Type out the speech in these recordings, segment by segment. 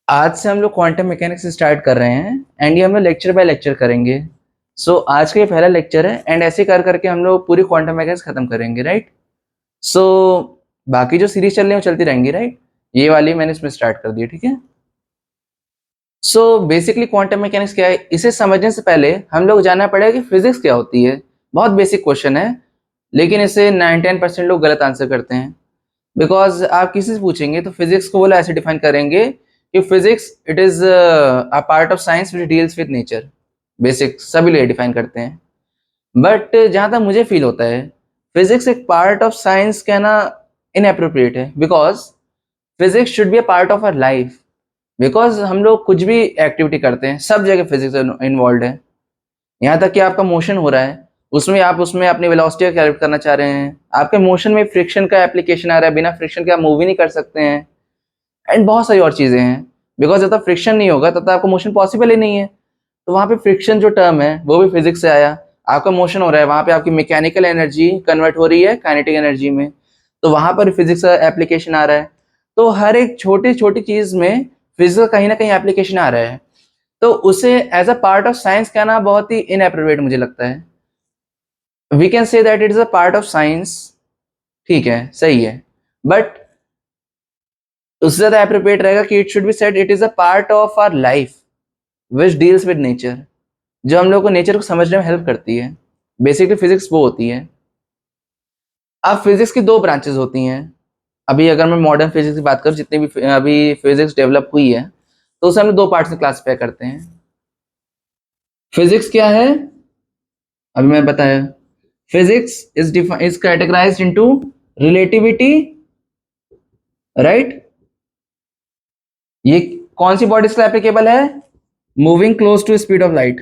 आज से हम लोग क्वांटम मैकेनिक्स स्टार्ट कर रहे हैं एंड ये हम लोग लेक्चर बाय लेक्चर करेंगे। सो आज का ये पहला लेक्चर है एंड ऐसे कर करके हम लोग पूरी क्वांटम मैकेनिक्स खत्म करेंगे, राइट। सो बाकी जो सीरीज चल रही है वो चलती रहेंगी, राइट। ये वाली मैंने इसमें स्टार्ट कर दी, ठीक है। सो बेसिकली क्वांटम मैकेनिक्स क्या है, इसे समझने से पहले हम लोग जानना पड़ेगा कि फिजिक्स क्या होती है। बहुत बेसिक क्वेश्चन है, लेकिन इसे 99% लोग गलत आंसर करते हैं। बिकॉज आप किसी से पूछेंगे तो फिजिक्स को वो लोग ऐसे डिफाइन करेंगे कि physics it is a part of science which deals with nature. Basic सभी लोग डिफाइन करते हैं, बट जहाँ तक मुझे फील होता है फिजिक्स एक पार्ट ऑफ साइंस कहना इनएप्रोप्रिएट है। Because physics should be a part of our life. Because हम लोग कुछ भी एक्टिविटी करते हैं सब जगह फिजिक्स इन्वॉल्व है। यहाँ तक कि आपका मोशन हो रहा है, उसमें आप उसमें अपनी वेलोसिटी का कैलकुलेट करना चाह रहे हैं, आपके मोशन में फ्रिक्शन का एप्लीकेशन आ रहा है, बिना फ्रिक्शन के आप मूव ही नहीं कर सकते हैं। एंड बहुत सारी और चीज़ें हैं। बिकॉज जब तक फ्रिक्शन नहीं होगा तब तक आपका मोशन पॉसिबल ही नहीं है। तो वहाँ पे फ्रिक्शन जो टर्म है वो भी फिजिक्स से आया। आपका मोशन हो रहा है, वहाँ पे आपकी मैकेनिकल एनर्जी कन्वर्ट हो रही है काइनेटिक एनर्जी में, तो वहाँ पर फिजिक्स का एप्लीकेशन आ रहा है। तो हर एक छोटी छोटी चीज़ में फिजिक्स का कहीं ना कहीं एप्लीकेशन आ रहा है। तो उसे as a part of science कहना बहुत ही इनएप्रोप्रिएट मुझे लगता है। We can say that it is a part of science, ठीक है, सही है। बट उससे ज्यादा एप्रोप्रिएट रहेगा कि it should be said it is a part of our life which deals with nature, जो हम लोग को नेचर को समझने में हेल्प करती है। बेसिकली फिजिक्स वो होती है। अब फिजिक्स की दो ब्रांचेस होती हैं। अभी अगर मैं मॉडर्न फिजिक्स की बात करूं, जितनी भी अभी फिजिक्स डेवलप हुई है, तो उसे हम लोग दो पार्ट्स में क्लासिफाई करते हैं। फिजिक्स क्या है अभी मैं बताया। Physics is categorised into relativity, right. ये कौन सी बॉडीज का एप्लीकेबल है? Moving close to speed of light,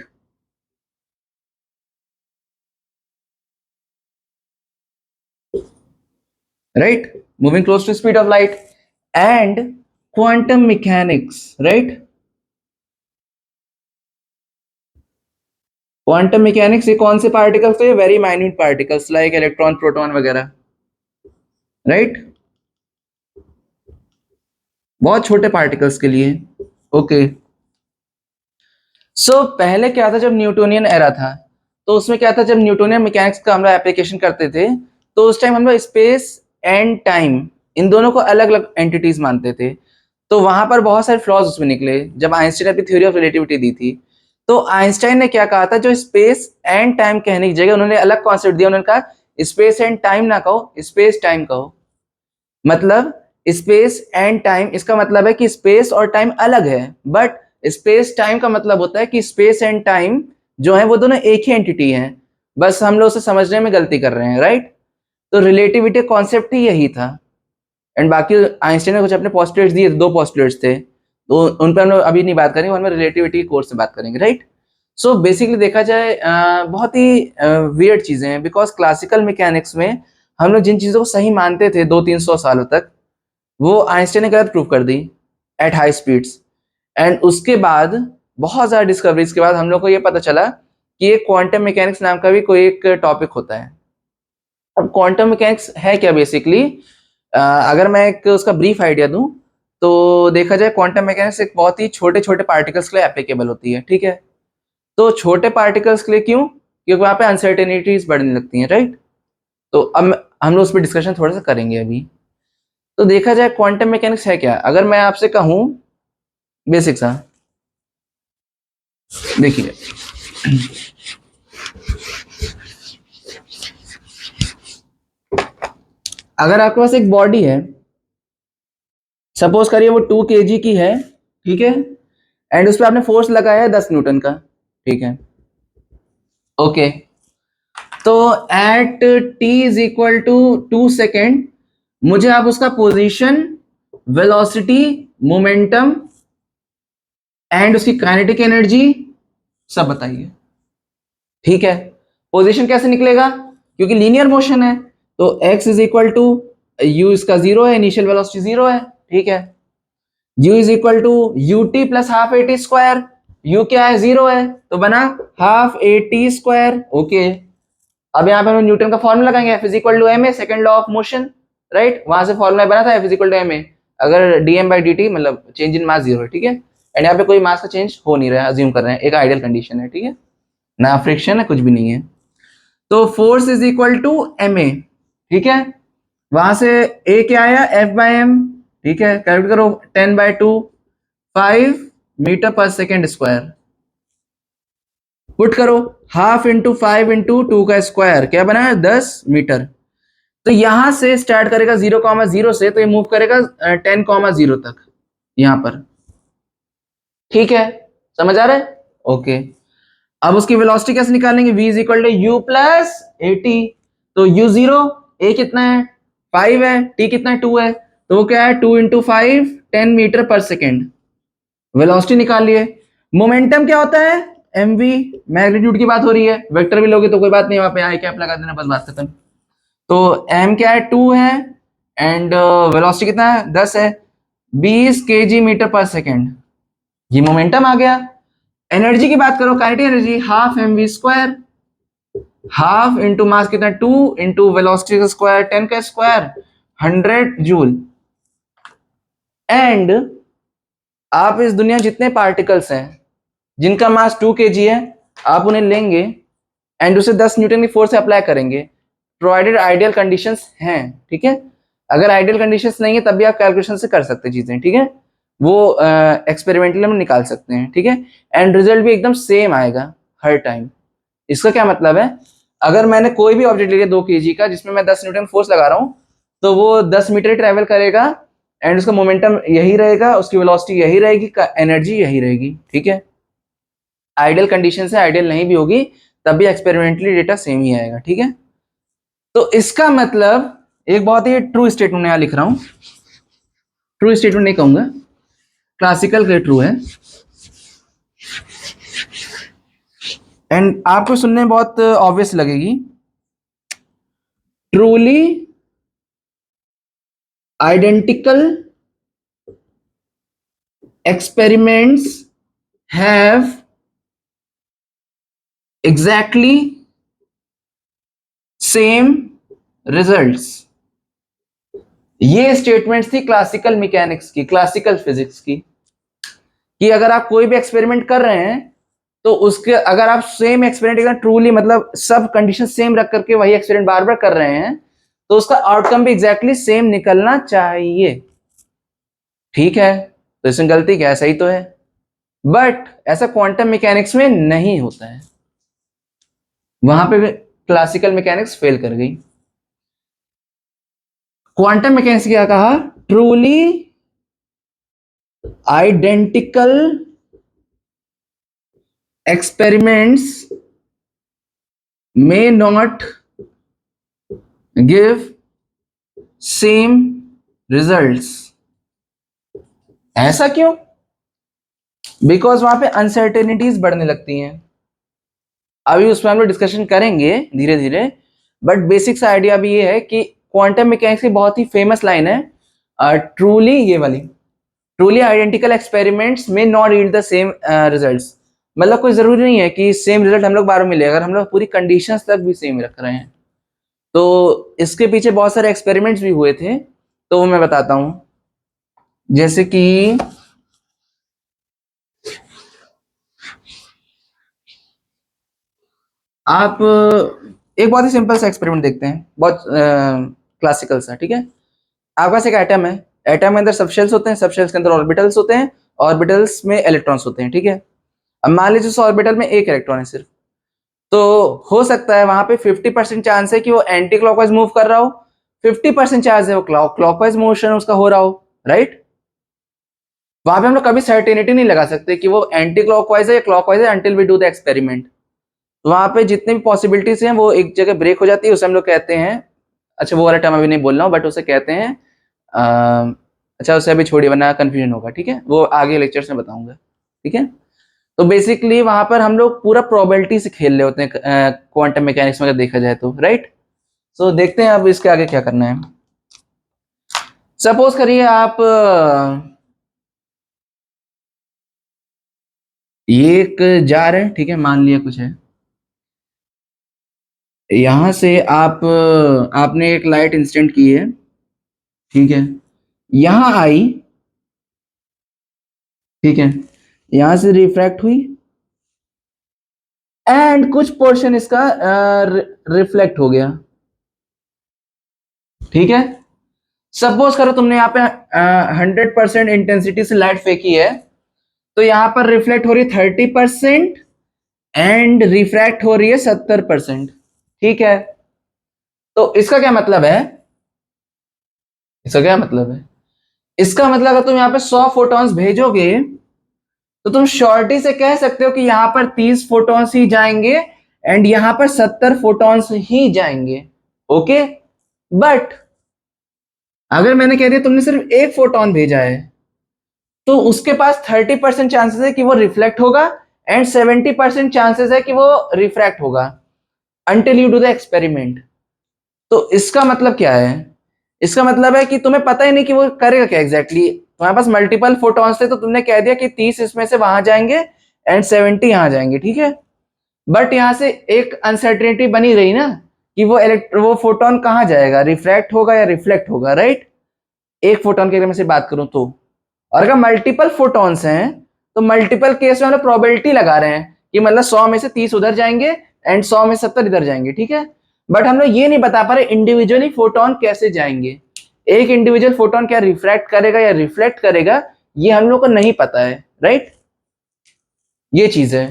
right. Moving close to speed of light and quantum mechanics, right. Quantum mechanics ये कौन से पार्टिकल्स है? Very minute particles like electron, proton वगैरह, राइट। बहुत छोटे पार्टिकल्स के लिए, ओके। सो पहले क्या था, जब न्यूटोनियन एरा था तो उसमें क्या था, जब न्यूटोनियन मैकेनिक्स का हम लोग एप्लीकेशन करते थे तो उस टाइम हम लोग स्पेस एंड टाइम इन दोनों को अलग अलग एंटिटीज मानते थे। तो वहां पर बहुत सारे फ्लॉज उसमें निकले जब आइंस्टाइन ने अपनी थ्योरी ऑफ रिलेटिविटी दी थी। तो आइंस्टाइन ने क्या कहा था, जो स्पेस एंड टाइम कहने की जगह उन्होंने अलग कॉन्सेप्ट दिया। उन्होंने कहा स्पेस एंड टाइम ना कहो, स्पेस टाइम कहो। मतलब स्पेस एंड टाइम, इसका मतलब है कि स्पेस और टाइम अलग है, बट स्पेस टाइम का मतलब होता है कि स्पेस एंड टाइम जो है वो दोनों एक ही एंटिटी हैं। बस हम लोग उसे समझने में गलती कर रहे हैं, राइट। तो रिलेटिविटी कॉन्सेप्ट ही यही था। एंड बाकी आइंस्टाइन ने कुछ अपने पोस्टुलेट्स दिए, दो पोस्टुलेट्स थे, तो उन पर हम लोग अभी नहीं बात करेंगे, हम रिलेटिविटी कोर्स से बात करेंगे, राइट। सो बेसिकली देखा जाए बहुत ही वियर्ड चीजें हैं। बिकॉज क्लासिकल मैकेनिक्स में हम लोग जिन चीजों को सही मानते थे 200-300 सालों तक, वो आइंस्टाइन ने गलत प्रूव कर दी एट हाई स्पीड्स। एंड उसके बाद बहुत ज़्यादा डिस्कवरीज के बाद हम लोग को ये पता चला कि ये क्वांटम मैकेनिक्स नाम का भी कोई एक टॉपिक होता है। अब क्वांटम मैकेनिक्स है क्या बेसिकली? अगर मैं एक उसका ब्रीफ आइडिया दूं तो देखा जाए क्वांटम मैकेनिक्स एक बहुत ही छोटे छोटे पार्टिकल्स के लिए एप्लीकेबल होती है, ठीक है। तो छोटे पार्टिकल्स के लिए क्यों? क्योंकि वहाँ पे अनसर्टेनिटीज बढ़ने लगती हैं, राइट। तो अब हम लोग उस पर डिस्कशन थोड़ा सा करेंगे अभी। तो देखा जाए क्वांटम मैकेनिक्स है क्या, अगर मैं आपसे कहूँ बेसिक सा, देखिए अगर आपके पास एक बॉडी है, सपोज करिए वो 2 kg की है, ठीक है। एंड उस पर आपने फोर्स लगाया है 10 न्यूटन का, ठीक है, ओके। तो at t is equal to 2 second मुझे आप उसका पोजीशन, वेलोसिटी, मोमेंटम एंड उसकी काइनेटिक एनर्जी सब बताइए, ठीक है। पोजीशन कैसे निकलेगा? क्योंकि लीनियर मोशन है, तो x is equal to u, इसका जीरो है, इनिशियल वेलोसिटी जीरो है, ठीक है। u is equal to u t plus half a t square, u क्या है, जीरो है, तो बना half a t square, okay. अब यहाँ पे हम न्यूटन का फॉर्मूला लगाएंगे, F is equal to m a, second law of motion, right. वहां से फॉर्मूला बना था F is equal to m ए। अगर dm बाई dt मतलब चेंज इन मास 0 है, ठीक है, एंड यहाँ पे कोई मास का चेंज हो नहीं रहा है, अज्यूम कर रहे हैं, एक आइडियल कंडीशन है, ठीक है, ना फ्रिक्शन है, कुछ भी नहीं है। तो force is equal to ma, ठीक है, वहां से a क्या आया F/m, ठीक है, कैलकुलेट करो 10/2 5 मीटर पर सेकेंड स्क्वायर, पुट करो हाफ इंटू 5 इंटू 2 का स्क्वायर, क्या बना है 10 मीटर। तो यहां से स्टार्ट करेगा 0,0 से, तो ये मूव करेगा 10,0 तक यहां पर, ठीक है, समझ आ रहा है, ओके। अब उसकी वेलोसिटी कैसे निकालेंगे, v is equal to u plus a t, तो u जीरो, a कितना है 5 है, t कितना है 2 है, तो वो क्या है 2 इंटू 5 10 मीटर पर सेकेंड, वेलोसिटी निकाल लिए। मोमेंटम क्या होता है mv, मैग्नीट्यूड की बात हो रही है, वेक्टर भी लोगे तो कोई बात नहीं, वहां पे आई कैप लगा देना, बस बात खत्म। तो m क्या है 2 है, एंड वेलोसिटी कितना है 10 है, 20 kg मीटर पर सेकेंड, ये मोमेंटम आ गया। एनर्जी की बात करो, kinetic energy half mv square, half into mass कितना 2 इंटू वेलोसिटी का स्क्वायर 10 का स्क्वायर 100 जूल। एंड आप इस दुनिया जितने पार्टिकल्स हैं जिनका मास 2 kg है, आप उन्हें लेंगे एंड उसे 10 न्यूटन की फोर्स से अप्लाई करेंगे, प्रोवाइडेड आइडियल कंडीशंस हैं, ठीक है, अगर आइडियल कंडीशंस नहीं है तब भी आप कैलकुलेशन से कर सकते हैं चीजें, ठीक है, वो एक्सपेरिमेंटली हम निकाल सकते हैं, ठीक है, एंड रिजल्ट भी एकदम सेम आएगा हर टाइम। इसका क्या मतलब है, अगर मैंने कोई भी ऑब्जेक्ट लिया 2 kg का जिसमें मैं 10 न्यूटन फोर्स लगा रहा हूं, तो वो 10 मीटर ट्रेवल करेगा एंड उसका मोमेंटम यही रहेगा, उसकी वेलोसिटी यही रहेगी, एनर्जी यही रहेगी, ठीक है। आइडियल कंडीशन से आइडियल नहीं भी होगी तब भी एक्सपेरिमेंटली डेटा सेम ही आएगा, ठीक है। तो इसका मतलब एक बहुत ही ट्रू स्टेटमेंट यहां लिख रहा हूं, ट्रू स्टेटमेंट नहीं कहूंगा, क्लासिकल के ट्रू है, एंड आपको सुनने में बहुत ऑब्वियस लगेगी। Truly identical experiments have exactly same results। ये स्टेटमेंट्स थी क्लासिकल मैकेनिक्स की, क्लासिकल फिजिक्स की, कि अगर आप कोई भी एक्सपेरिमेंट कर रहे हैं तो उसके अगर आप सेम एक्सपेरिमेंट ट्रूली मतलब सब कंडीशन सेम रख करके वही एक्सपेरिमेंट बार बार कर रहे हैं तो उसका आउटकम भी एग्जैक्टली सेम निकलना चाहिए, ठीक है। तो इसमें गलती क्या है, सही तो है, बट ऐसा क्वांटम मैकेनिक्स में नहीं होता है, वहां पे क्लासिकल मैकेनिक्स फेल कर गई। क्वांटम मैकेनिक्स क्या कहा, truly identical experiments may not give same results। ऐसा क्यों, बिकॉज वहां पे अनसर्टेनिटीज बढ़ने लगती हैं, अभी उसमें हम लोग डिस्कशन करेंगे धीरे धीरे, बट बेसिक सा आइडिया भी ये है कि क्वांटम मैकेनिक्स की बहुत ही फेमस लाइन है ट्रूली, ये वाली, ट्रूली आइडेंटिकल एक्सपेरिमेंट्स में not yield the same results, मतलब कोई जरूरी नहीं है कि सेम रिजल्ट हम लोग बार मिले, अगर हम लोग पूरी कंडीशंस तक भी सेम रख रहे हैं। तो इसके पीछे बहुत सारे एक्सपेरिमेंट्स भी हुए थे, तो वो मैं बताता हूं, जैसे कि आप एक बहुत ही सिंपल सा एक्सपेरिमेंट देखते हैं, बहुत क्लासिकल सा, ठीक है। आपके पास एक एटम है, एटम के अंदर सबशेल्स होते हैं, सबशेल्स के अंदर ऑर्बिटल्स होते हैं, ऑर्बिटल्स में इलेक्ट्रॉन्स होते हैं, ठीक है। अब मान लीजिए उस ऑर्बिटल में एक इलेक्ट्रॉन है सिर्फ, तो हो सकता है वहां पे 50% चांस है कि वो एंटी क्लॉकवाइज मूव कर रहा हो, 50% चांस है वो क्लॉकवाइज मोशन उसका हो रहा हो, राइट। वहां पे हम लोग कभी सर्टेनिटी नहीं लगा सकते कि वो एंटी क्लॉकवाइज है या क्लॉकवाइज है until we do the experiment. तो वहां पे जितने भी पॉसिबिलिटीज हैं वो एक जगह ब्रेक हो जाती है, उसे हम लोग कहते हैं, अच्छा वो वाला टर्म अभी नहीं बोल रहा हूँ, बट उसे कहते हैं अच्छा उसे अभी छोड़िए वरना कंफ्यूजन होगा, ठीक है, वो आगे लेक्चर्स में बताऊंगा, ठीक है। तो बेसिकली वहां पर हम लोग पूरा प्रोबेबिलिटी से खेल रहे होते हैं क्वांटम मैकेनिक्स में अगर देखा जाए तो, राइट। सो देखते हैं अब इसके आगे क्या करना है। सपोज करिए आप ये एक जार है, ठीक है, मान लिया कुछ है, यहां से आप आपने एक लाइट इंसिडेंट की है, ठीक है, यहां आई, ठीक है, यहां से रिफ्रैक्ट हुई एंड कुछ पोर्शन इसका रिफ्लेक्ट हो गया, ठीक है। सपोज करो तुमने यहाँ पे 100% इंटेंसिटी से लाइट फेंकी है, तो यहां पर रिफ्लेक्ट हो रही है 30% एंड रिफ्रैक्ट हो रही है 70%, ठीक है। तो इसका क्या मतलब है, इसका क्या मतलब है, इसका मतलब अगर तुम यहाँ पे 100 फोटॉन्स भेजोगे तो तुम शॉर्टी से कह सकते हो कि यहां पर 30 फोटॉन्स ही जाएंगे एंड यहां पर 70 फोटॉन्स ही जाएंगे, ओके। बट अगर मैंने कह दिया तुमने सिर्फ एक फोटॉन भेजा है, तो उसके पास 30% चांसेस है कि वो रिफ्लेक्ट होगा एंड 70% चांसेस है कि वो रिफ्रैक्ट होगा until you do the experiment. तो इसका मतलब क्या है, इसका मतलब है कि तुम्हें पता ही नहीं कि वो करेगा क्या एग्जैक्टली। तुम्हारे पास मल्टीपल फोटॉन्स थे तो तुमने कह दिया कि 30 इसमें से वहां जाएंगे एंड 70 यहां जाएंगे, ठीक है। बट यहां से एक अनसर्टेनिटी बनी रही ना कि वो फोटोन कहां जाएगा, रिफ्रैक्ट होगा या रिफ्लेक्ट होगा, राइट। एक फोटोन के अगर मैं से बात करूं तो, और अगर मल्टीपल फोटॉन्स हैं तो मल्टीपल केस में हम लोग प्रोबेबिलिटी लगा रहे हैं कि मतलब 100 में से 30 उधर जाएंगे एंड 100 में 70 इधर जाएंगे, ठीक है। बट हम लोग ये नहीं बता पा रहे इंडिविजुअली फोटोन कैसे जाएंगे, एक इंडिविजुअल फोटोन क्या रिफ्रैक्ट करेगा या रिफ्लेक्ट करेगा, ये हम लोग को नहीं पता है, राइट। ये चीज है।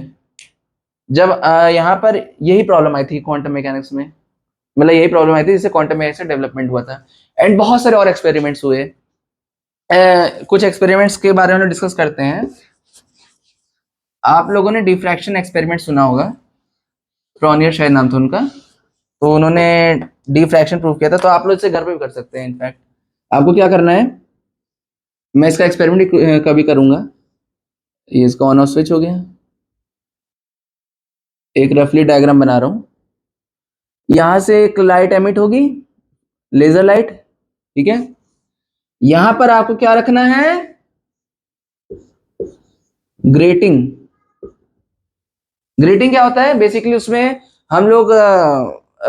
जब यहाँ पर यही प्रॉब्लम आई थी क्वांटम मैकेनिक्स में, मतलब यही प्रॉब्लम आई थी जिससे क्वांटम मैकेनिक्स का डेवलपमेंट हुआ था। एंड बहुत सारे और एक्सपेरिमेंट्स हुए। कुछ एक्सपेरिमेंट्स के बारे में डिस्कस करते हैं। आप लोगों ने डिफ्रैक्शन एक्सपेरिमेंट सुना होगा, फ्रॉनियर शायद नाम था उनका। तो उन्होंने डिफ्रैक्शन प्रूव किया था, तो आप लोग इसे घर पे भी कर सकते हैं। इनफैक्ट आपको क्या करना है, मैं इसका एक्सपेरिमेंट कभी करूंगा। ये इसका ऑन ऑफ स्विच हो गया, एक रफली डायग्राम बना रहा हूँ। यहां से एक लाइट एमिट होगी, लेजर लाइट, ठीक है। यहां पर आपको क्या रखना है, ग्रेटिंग। ग्रेटिंग क्या होता है बेसिकली, उसमें हम लोग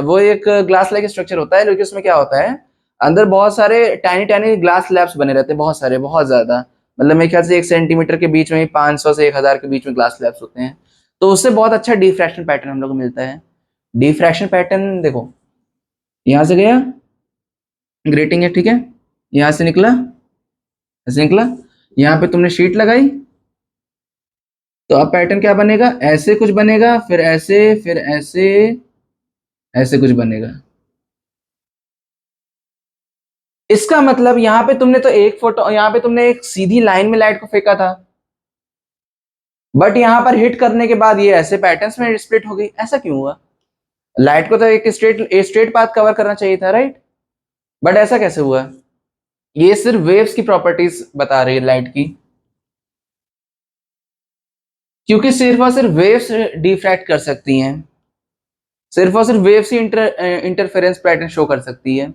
वो एक ग्लास लाइक स्ट्रक्चर होता है, लेकिन उसमें क्या होता है अंदर बहुत सारे टाइनी टाइनी ग्लास स्लैब्स बने रहते हैं, बहुत सारे, बहुत ज्यादा। मतलब मेरे ख्याल से 1 सेंटीमीटर के बीच में ही 500 से 1000 के बीच में ग्लास स्लैब्स होते हैं। तो उससे बहुत अच्छा डिफ्रैक्शन पैटर्न हम लोग को मिलता है। डिफ्रैक्शन पैटर्न देखो, यहां से गया, ग्रेटिंग है, ठीक है, यहां से निकला, ऐसे निकला, यहाँ पे तुमने शीट लगाई, तो अब पैटर्न क्या बनेगा, ऐसे कुछ बनेगा, फिर ऐसे, फिर ऐसे, ऐसे कुछ बनेगा। इसका मतलब यहाँ पे तुमने तो एक फोटो, यहाँ पे तुमने एक सीधी लाइन में लाइट को फेंका था, बट यहाँ पर हिट करने के बाद ये ऐसे पैटर्न्स में स्प्लिट हो गई। ऐसा क्यों हुआ, लाइट को तो एक स्ट्रेट पाथ कवर करना चाहिए था, राइट। बट ऐसा कैसे हुआ, ये सिर्फ वेव्स की प्रॉपर्टीज बता रही है लाइट की, क्योंकि सिर्फ और सिर्फ वेव्स डिफ्रैक्ट कर सकती हैं, सिर्फ और सिर्फ वेव्स ही इंटरफेरेंस पैटर्न शो कर सकती है।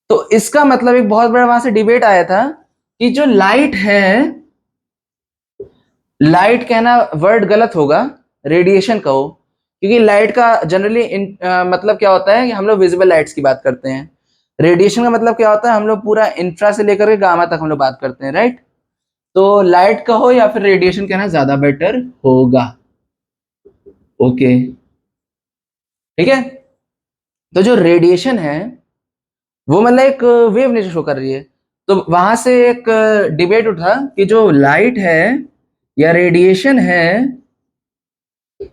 तो इसका मतलब एक बहुत बड़ा वहां से डिबेट आया था कि जो लाइट है, लाइट कहना वर्ड गलत होगा, रेडिएशन कहो, क्योंकि लाइट का जनरली मतलब क्या होता है कि हम लोग विजिबल लाइट्स की बात करते हैं। रेडिएशन का मतलब क्या होता है, हम लोग पूरा इंफ्रा से लेकर के गामा तक हम लोग बात करते हैं, राइट। तो लाइट कहो या फिर रेडिएशन कहना ज्यादा बेटर होगा, ओके, ठीक है। तो जो रेडिएशन है वो मतलब एक वेव नेचर शो कर रही है। तो वहां से एक डिबेट उठा कि जो लाइट है या रेडिएशन है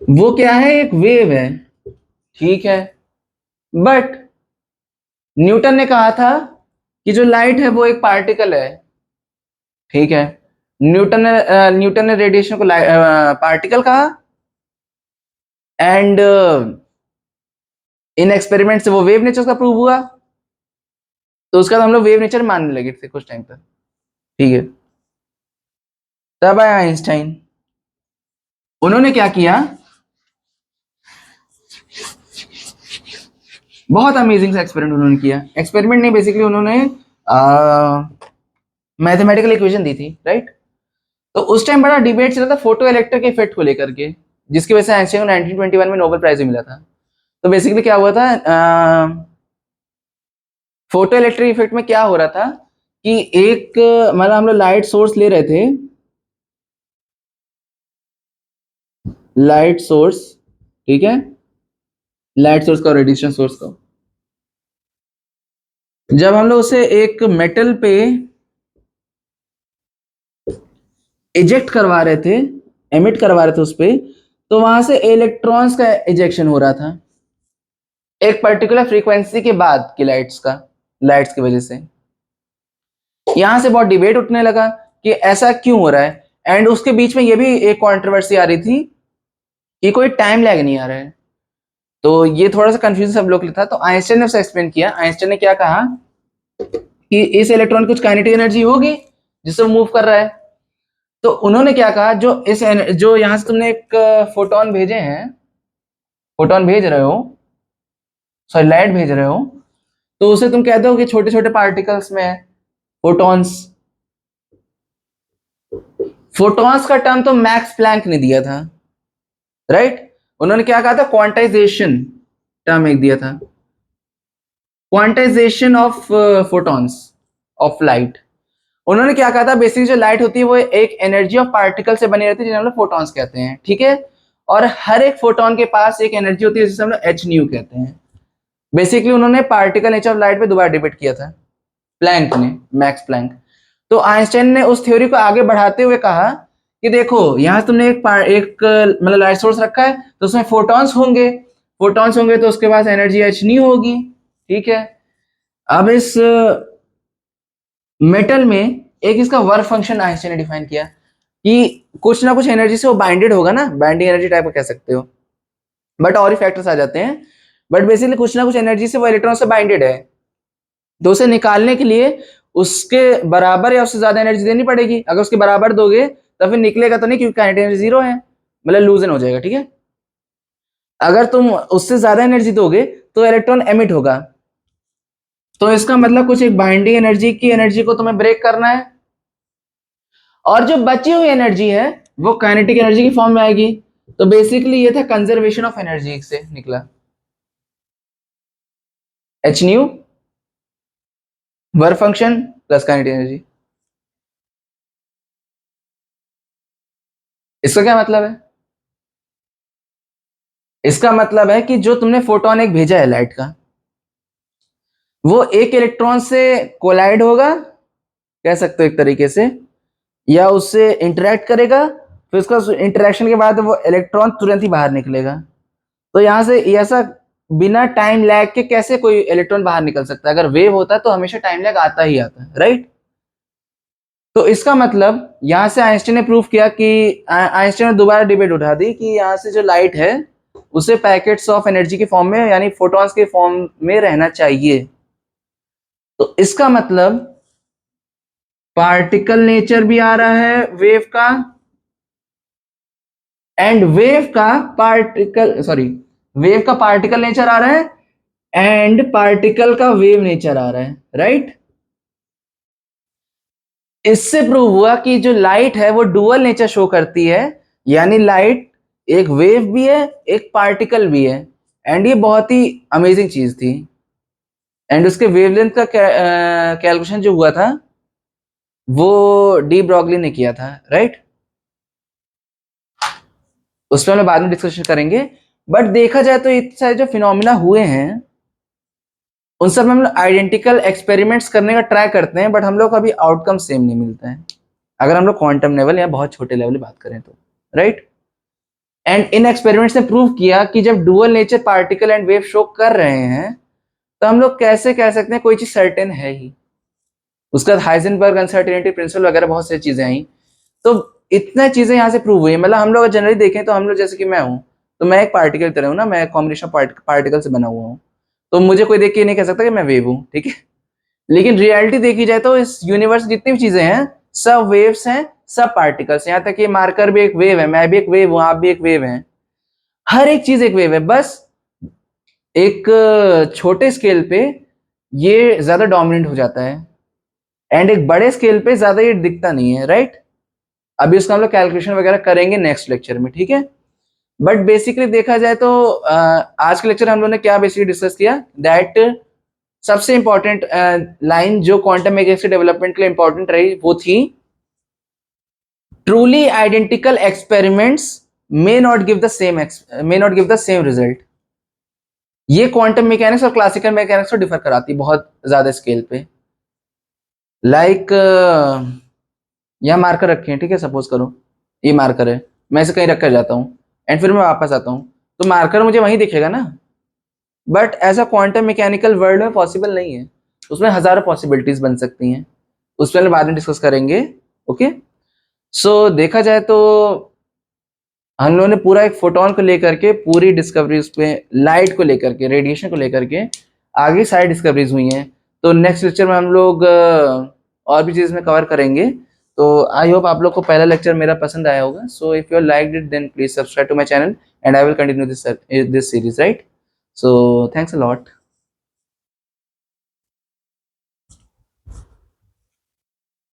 वो क्या है, एक वेव है, ठीक है। बट न्यूटन ने कहा था कि जो लाइट है वो एक पार्टिकल है, ठीक है। न्यूटन ने रेडिएशन को पार्टिकल कहा एंड इन एक्सपेरिमेंट से वो वेव नेचर का प्रूव हुआ। तो उसका हम लोग वेव नेचर मानने लगे थे कुछ टाइम तक, ठीक है। तब आया आइंस्टाइन, उन्होंने क्या किया, बहुत अमेजिंग सा एक्सपेरिमेंट उन्होंने किया। एक्सपेरिमेंट नहीं, बेसिकली उन्होंने मैथमेटिकल इक्वेशन दी थी, राइट। तो उस टाइम बड़ा डिबेट चला था फोटो इलेक्ट्रिक इफेक्ट को लेकर के, जिसकी वजह से आइंस्टाइन को 1921 में नोबेल प्राइज मिला था। तो बेसिकली क्या हुआ था, फोटो इलेक्ट्रिक इफेक्ट में क्या हो रहा था कि एक मतलब हम लोग लाइट सोर्स ले रहे थे, लाइट सोर्स, ठीक है, लाइट सोर्स का और रेडिएशन सोर्स का। जब हम लोग उसे एक मेटल पे इजेक्ट करवा रहे थे, एमिट करवा रहे थे उस पे, तो वहां से इलेक्ट्रॉन्स का इजेक्शन हो रहा था एक पर्टिकुलर फ्रीक्वेंसी के बाद की लाइट्स की वजह से। यहां से बहुत डिबेट उठने लगा कि ऐसा क्यों हो रहा है, एंड उसके बीच में ये भी एक कंट्रोवर्सी आ रही थी कि कोई टाइम लैग नहीं आ रहा है। तो ये थोड़ा सा कंफ्यूजन सब लोग था। तो आइंस्टाइन ने उसे एक्सप्लेन किया। आइंस्टाइन ने क्या कहा कि इस इलेक्ट्रॉन कुछ काइनेटिक एनर्जी होगी जिससे वो मूव कर रहा है। तो उन्होंने क्या कहा, जो यहां से तुमने एक फोटोन भेजे हैं, फोटोन भेज रहे हो, सॉरी लाइट भेज रहे हो, तो उसे तुम कहते हो कि छोटे छोटे पार्टिकल्स में है, फोटॉन्स। फोटॉन्स का टर्म तो मैक्स प्लैंक ने दिया था, राइट। उन्होंने क्या कहा था, क्वांटाइजेशन टर्म एक दिया था, quantization of photons of light. उन्होंने क्या कहा था, बेसिकली जो लाइट होती है वो एक एनर्जी ऑफ पार्टिकल से बनी रहती है जिन्हें हम लोग फोटॉन्स कहते हैं, ठीक है। और हर एक फोटोन के पास एक एनर्जी होती है जिसे हम लोग एच न्यू कहते हैं। बेसिकली उन्होंने पार्टिकल नेचर ऑफ लाइट पे दोबारा डिबेट किया था, प्लैंक ने, मैक्स प्लैंक। तो आइंस्टाइन ने उस थ्योरी को आगे बढ़ाते हुए कहा कि देखो यहां तुमने एक मतलब लाइट सोर्स रखा है, तो उसमें फोटॉन्स होंगे तो उसके पास एनर्जी एच न्यू होगी, ठीक है। अब इस मेटल में एक इसका वर्क फंक्शन आइंस्टाइन ने डिफाइन किया कि कुछ ना कुछ एनर्जी से वो बाइंडेड होगा ना, बाइंडिंग एनर्जी टाइप का कह सकते हो, बट और ही फैक्टर्स आ जाते हैं। बट बेसिकली कुछ ना कुछ एनर्जी से वो इलेक्ट्रॉन से बाइंडेड है, तो उसे निकालने के लिए उसके बराबर या उससे ज्यादा एनर्जी देनी पड़ेगी। अगर उसके बराबर दोगे तो फिर निकलेगा तो नहीं, क्योंकि काइनेटिक एनर्जी जीरो है, मतलब लूजन हो जाएगा, ठीक है। अगर तुम उससे ज्यादा एनर्जी दोगे तो इलेक्ट्रॉन एमिट होगा। तो इसका मतलब कुछ एक बाइंडिंग एनर्जी की एनर्जी को तुम्हें ब्रेक करना है, और जो बची हुई एनर्जी है वो काइनेटिक एनर्जी की फॉर्म में आएगी। तो बेसिकली ये था कंजर्वेशन ऑफ एनर्जी से निकला H new, work function plus kinetic energy. इसका क्या मतलब है? इसका मतलब है कि जो तुमने फोटोन एक भेजा है लाइट का, वो एक इलेक्ट्रॉन से कोलाइड होगा, कह सकते हो एक तरीके से, या उससे इंटरेक्ट करेगा, फिर उसका इंटरेक्शन के बाद वो इलेक्ट्रॉन तुरंत ही बाहर निकलेगा। तो यहां से ऐसा बिना टाइम लैग के कैसे कोई इलेक्ट्रॉन बाहर निकल सकता है? अगर वेव होता है तो हमेशा टाइम लैग आता ही आता है, राइट। तो इसका मतलब यहां से आइंस्टाइन ने प्रूव किया कि आइंस्टाइन ने दोबारा डिबेट उठा दी कि यहां से जो लाइट है उसे पैकेट्स ऑफ एनर्जी के फॉर्म में, यानी फोटॉन्स के फॉर्म में रहना चाहिए। तो इसका मतलब पार्टिकल नेचर भी आ रहा है वेव का, एंड वेव का पार्टिकल नेचर आ रहा है, एंड पार्टिकल का वेव नेचर आ रहा है, राइट। इससे प्रूव हुआ कि जो लाइट है वो डुअल नेचर शो करती है, यानी लाइट एक वेव भी है एक पार्टिकल भी है। एंड ये बहुत ही अमेजिंग चीज थी। एंड उसके वेवलेंथ का कैलकुलेशन जो हुआ था वो डी ब्रॉगली ने किया था, राइट। उस पर हम बाद में डिस्कशन करेंगे। बट देखा जाए तो इतने सारे जो फिनोमिना हुए हैं उन सब में हम लोग आइडेंटिकल एक्सपेरिमेंट्स करने का ट्राई करते हैं, बट हम लोग का अभी आउटकम सेम नहीं मिलता है अगर हम लोग क्वांटम लेवल या बहुत छोटे लेवल की बात करें तो, राइट। एंड इन एक्सपेरिमेंट्स ने प्रूव किया कि जब dual nature particle and wave show कर रहे हैं तो हम लोग कैसे कह सकते हैं कोई चीज सर्टेन है ही। उसके बाद हाइजेनबर्ग अनसर्टेनिटी प्रिंसिपल वगैरह बहुत सारी चीजें आई। तो इतना चीजें यहाँ से प्रूव हुई, मतलब हम लोग जनरली देखें तो हम लोग जैसे कि मैं हूँ, तो मैं एक पार्टिकल की तरह हूँ ना, मैं कॉम्बिनेशन पार्टिकल से बना हुआ हूँ। तो मुझे कोई देख के नहीं कह सकता कि मैं वेव हूँ, ठीक है। लेकिन रियलिटी देखी जाए तो इस यूनिवर्स जितनी भी चीजें हैं सब वेव्स हैं, सब पार्टिकल्स। यहाँ तक कि मार्कर भी एक वेव है, मैं भी एक वेव हूँ, आप भी एक वेव हैं, हर एक चीज एक वेव है। बस एक छोटे स्केल पे ये ज्यादा डोमिनेंट हो जाता है, एंड एक बड़े स्केल पे ज्यादा ये दिखता नहीं है, राइट। अभी उसका हम लोग कैलकुलेशन वगैरह करेंगे नेक्स्ट लेक्चर में, ठीक है। बट बेसिकली देखा जाए तो आज के लेक्चर हम लोग ने क्या बेसिकली डिस्कस किया, दैट सबसे इंपॉर्टेंट लाइन जो क्वांटम मैकेनिक्स के डेवलपमेंट के लिए इंपॉर्टेंट रही वो थी, truly identical experiments may not give the same result। ये क्वांटम मैकेनिक्स और क्लासिकल मैकेनिक्स को डिफर कराती बहुत ज्यादा स्केल पे। लाइक यहाँ मार्कर रखे हैं, ठीक है, सपोज करो ये मार्कर है, मैं इसे कहीं रख कर जाता हूँ एंड फिर मैं वापस आता हूँ, तो मार्कर मुझे वहीं दिखेगा ना, बट ऐसा क्वांटम मैकेनिकल वर्ल्ड में पॉसिबल नहीं है, उसमें हजारों पॉसिबिलिटीज बन सकती हैं, उस पर बाद में डिस्कस करेंगे। ओके, सो देखा जाए तो हम लोगों ने पूरा एक फोटोन को लेकर के पूरी डिस्कवरी, उस पर लाइट को लेकर के, रेडिएशन को लेकर के आगे सारी डिस्कवरीज हुई हैं। तो नेक्स्ट लेक्चर में हम लोग और भी चीज़ में कवर करेंगे। तो आई होप आप लोग को पहला लेक्चर मेरा पसंद आया होगा। So if you like it then please subscribe to my channel and I will continue this series, right. So thanks a lot.